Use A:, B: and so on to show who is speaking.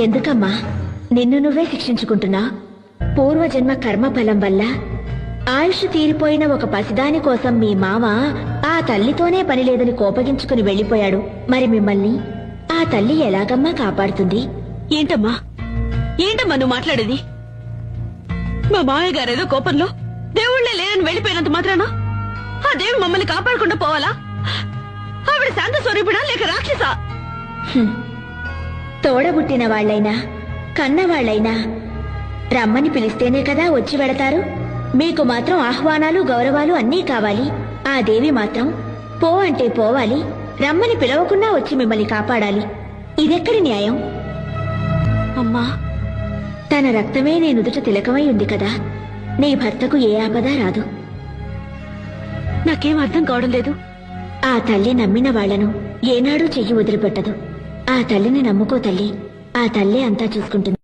A: ఎందుకమ్మా నిన్ను నువ్వే శిక్షించుకుంటున్నా? పూర్వజన్మ కర్మఫలం వల్ల ఆయుష్ తీరిపోయిన ఒక పసిదాని కోసం మీ మామ ఆ తల్లితోనే పని లేదని కోపగించుకుని వెళ్లిపోయాడు. మరి మిమ్మల్ని ఆ తల్లి ఎలాగమ్మా కాపాడుతుంది?
B: ఏంటమ్మా నువ్వు మాట్లాడేది? మా మామయ్య గారేదో కోపంలో దేవుళ్లే లేరని వెళ్లిపోయినంత మాత్రాన ఆ దేవి మమ్మల్ని కాపాడకుండా పోవాలా? ఆవిడ శాంత స్వరూపిడా లేక రాక్షసా?
A: తోడబుట్టిన వాళ్లైనా కన్నవాళ్లైనా రమ్మని పిలిస్తేనే కదా వచ్చి వెడతారు. మీకు మాత్రం ఆహ్వానాలు గౌరవాలు అన్నీ కావాలి. ఆ దేవి మాత్రం పో అంటే పోవాలి, రమ్మని పిలవకుండా వచ్చి మిమ్మల్ని కాపాడాలి. ఇదెక్కడి న్యాయం?
B: అమ్మా,
A: తన రక్తమే నీ నుదుట తిలకమై ఉంది కదా, నీ భర్తకు ఏ ఆపద రాదు.
B: నాకేం అర్థం కావడం లేదు.
A: ఆ తల్లి నమ్మిన వాళ్లను ఏనాడూ చెయ్యి వదిలిపెట్టదు. ఆ తల్లిని నమ్ముకో తల్లి, ఆ తల్లే అంతా చూసుకుంటుంది.